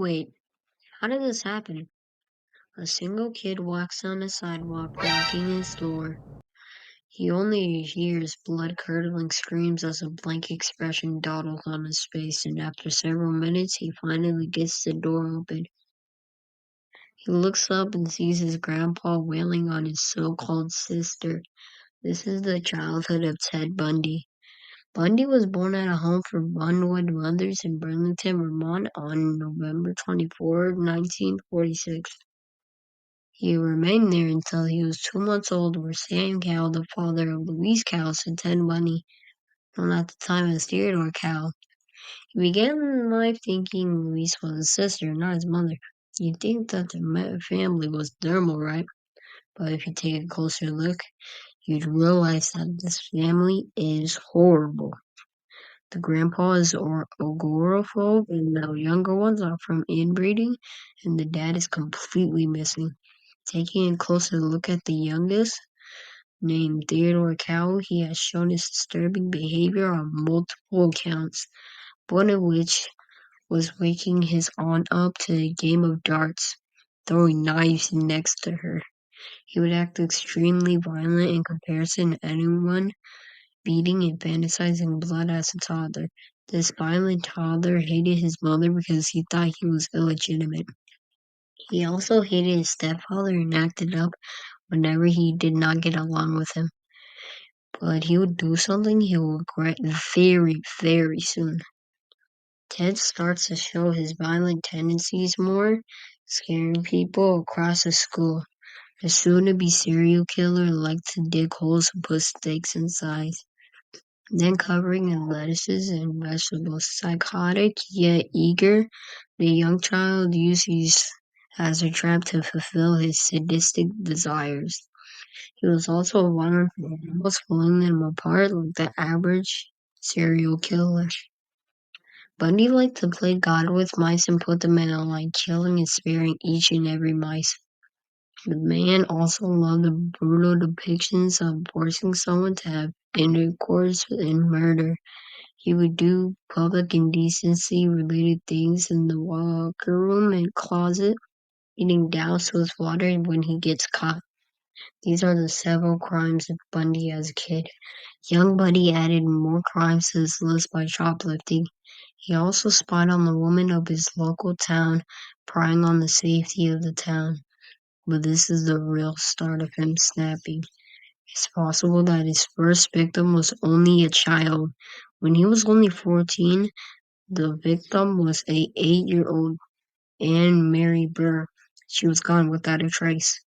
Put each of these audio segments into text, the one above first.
Wait, how did this happen? A single kid walks on the sidewalk, knocking his door. He only hears blood-curdling screams as a blank expression dawdles on his face, and after several minutes, he finally gets the door open. He looks up and sees his grandpa wailing on his so-called sister. This is the childhood of Ted Bundy. Bundy was born at a home for Bunwood mothers in Burlington, Vermont on November 24, 1946. He remained there until he was 2 months old, where Sam Cowell, the father of Louise Cowell, said Ted Bundy, known at the time as Theodore Cowell. He began life thinking Louise was his sister, not his mother. You'd think that the family was normal, right? But if you take a closer look, you'd realize that this family is horrible. The grandpa is agoraphobe, and the younger ones are from inbreeding, and the dad is completely missing. Taking a closer look at the youngest, named Theodore Cowell, he has shown his disturbing behavior on multiple accounts, one of which was waking his aunt up to a game of darts, throwing knives next to her. He would act extremely violent in comparison to anyone, beating and fantasizing blood as a toddler. This violent toddler hated his mother because he thought he was illegitimate. He also hated his stepfather and acted up whenever he did not get along with him. But he would do something he would regret very, very soon. Ted starts to show his violent tendencies more, scaring people across the school. The soon-to-be serial killer liked to dig holes and put stakes inside, then covering in lettuces and vegetables. Psychotic yet eager, the young child uses as a trap to fulfill his sadistic desires. He was also violent for animals, pulling them apart like the average serial killer. Bundy liked to play God with mice and put them in a line, killing and sparing each and every mice. The man also loved the brutal depictions of forcing someone to have intercourse and murder. He would do public indecency-related things in the locker room and closet, getting doused with water when he gets caught. These are the several crimes of Bundy as a kid. Young Bundy added more crimes to his list by shoplifting. He also spied on the women of his local town, prying on the safety of the town. But this is the real start of him snapping. It's possible that his first victim was only a child. When he was only 14, the victim was a 8-year-old Anne Mary Burr. She was gone without a trace.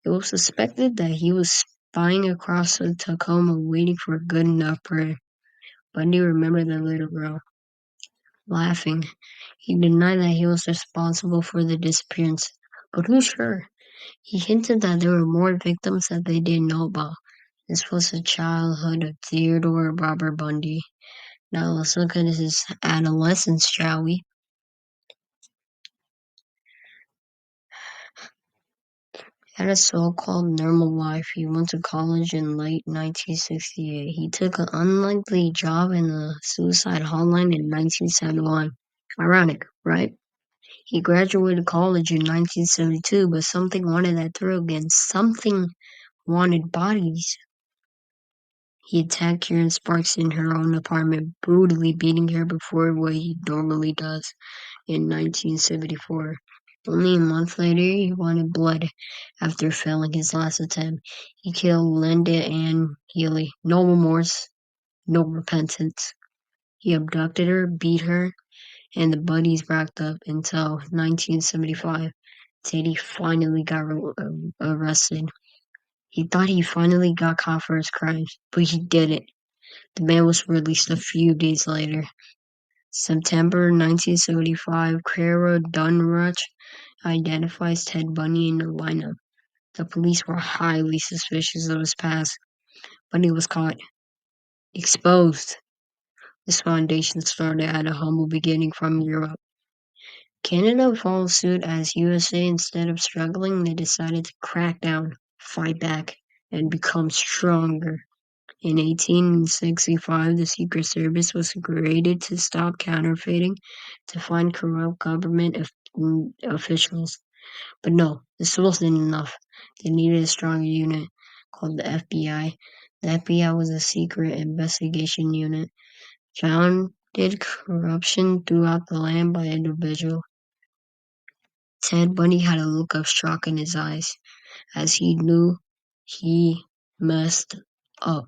It was suspected that he was spying across the Tacoma waiting for a good enough prayer. Bundy remembered the little girl. Laughing, he denied that he was responsible for the disappearance. But who's sure? He hinted that there were more victims that they didn't know about. This was the childhood of Theodore Robert Bundy. Now let's look at his adolescence, shall we? He had a so-called normal life. He went to college in late 1968. He took an unlikely job in a suicide hotline in 1971. Ironic, right? He graduated college in 1972, but something wanted that thrill again. Something wanted bodies. He attacked Karen Sparks in her own apartment, brutally beating her before what he normally does in 1974. Only a month later, he wanted blood after failing his last attempt. He killed Linda Ann Healy. No remorse, no repentance. He abducted her, beat her, and the buddies racked up until 1975. Teddy finally got arrested. He thought he finally got caught for his crimes, but he didn't. The man was released a few days later. September 1975, Clara Dunruch identifies Ted Bundy in the lineup. The police were highly suspicious of his past, but he was caught. Exposed. This foundation started at a humble beginning from Europe. Canada followed suit as USA, instead of struggling, they decided to crack down, fight back, and become stronger. In 1865, the Secret Service was created to stop counterfeiting, to find corrupt government officials. But no, this wasn't enough. They needed a stronger unit called the FBI. The FBI was a secret investigation unit, founded corruption throughout the land by individuals. Ted Bundy had a look of shock in his eyes, as he knew he messed up.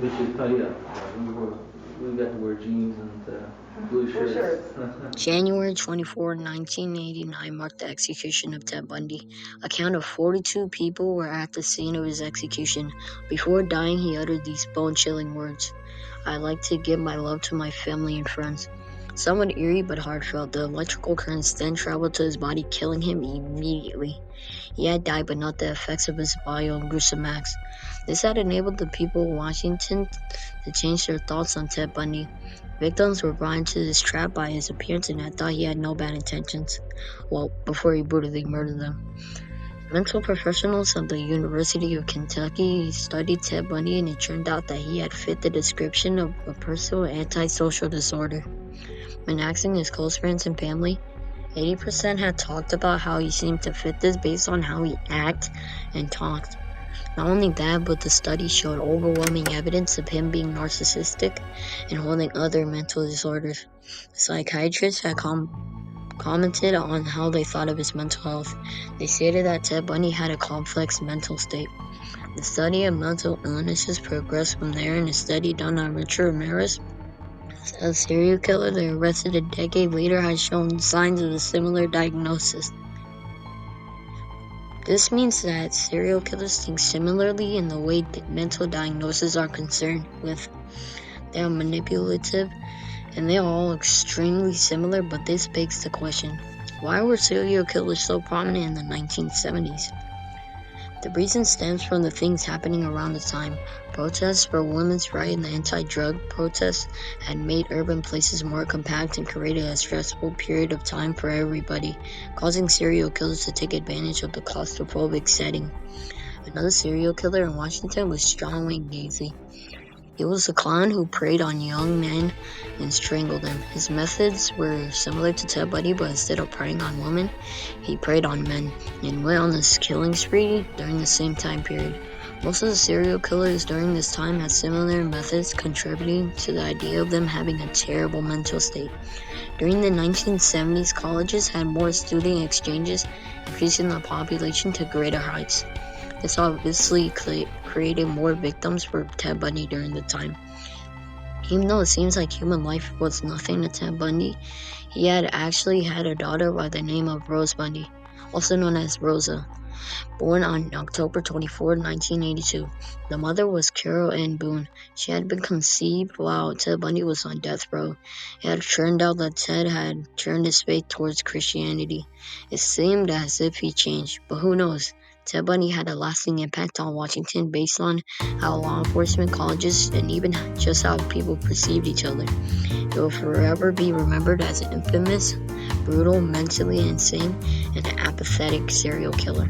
We should tell you, we got to wear jeans and blue shirts. January 24, 1989 marked the execution of Ted Bundy. A count of 42 people were at the scene of his execution. Before dying, he uttered these bone-chilling words. "I'd like to give my love to my family and friends." Somewhat eerie but heartfelt, the electrical currents then traveled to his body, killing him immediately. He had died, but not the effects of his vile, gruesome acts. This had enabled the people of Washington to change their thoughts on Ted Bundy. Victims were brought into this trap by his appearance and had thought he had no bad intentions. Well, before he brutally murdered them. Mental professionals of the University of Kentucky studied Ted Bundy, and it turned out that he had fit the description of a person with antisocial disorder. When asking his close friends and family, 80% had talked about how he seemed to fit this based on how he acted and talked. Not only that, but the study showed overwhelming evidence of him being narcissistic and holding other mental disorders. Psychiatrists had commented on how they thought of his mental health. They stated that Ted Bundy had a complex mental state. The study of mental illnesses progressed from there, and a study done on Richard Ramirez, a serial killer they arrested a decade later, has shown signs of a similar diagnosis. This means that serial killers think similarly in the way that mental diagnoses are concerned with. They are manipulative, and they are all extremely similar, but this begs the question, why were serial killers so prominent in the 1970s? The reason stems from the things happening around the time. Protests for women's rights and the anti-drug protests had made urban places more compact and created a stressful period of time for everybody, causing serial killers to take advantage of the claustrophobic setting. Another serial killer in Washington was John Wayne Gacy. He was a clown who preyed on young men and strangled them. His methods were similar to Ted Bundy, but instead of preying on women, he preyed on men and went on this killing spree during the same time period. Most of the serial killers during this time had similar methods, contributing to the idea of them having a terrible mental state. During the 1970s, colleges had more student exchanges, increasing the population to greater heights. This obviously created more victims for Ted Bundy during the time. Even though it seems like human life was nothing to Ted Bundy, he had actually had a daughter by the name of Rose Bundy, also known as Rosa, born on October 24, 1982. The mother was Carol Ann Boone. She had been conceived while Ted Bundy was on death row. It had turned out that Ted had turned his faith towards Christianity. It seemed as if he changed, but who knows? Ted Bundy had a lasting impact on Washington based on how law enforcement, colleges, and even just how people perceived each other. It will forever be remembered as an infamous, brutal, mentally insane, and an apathetic serial killer.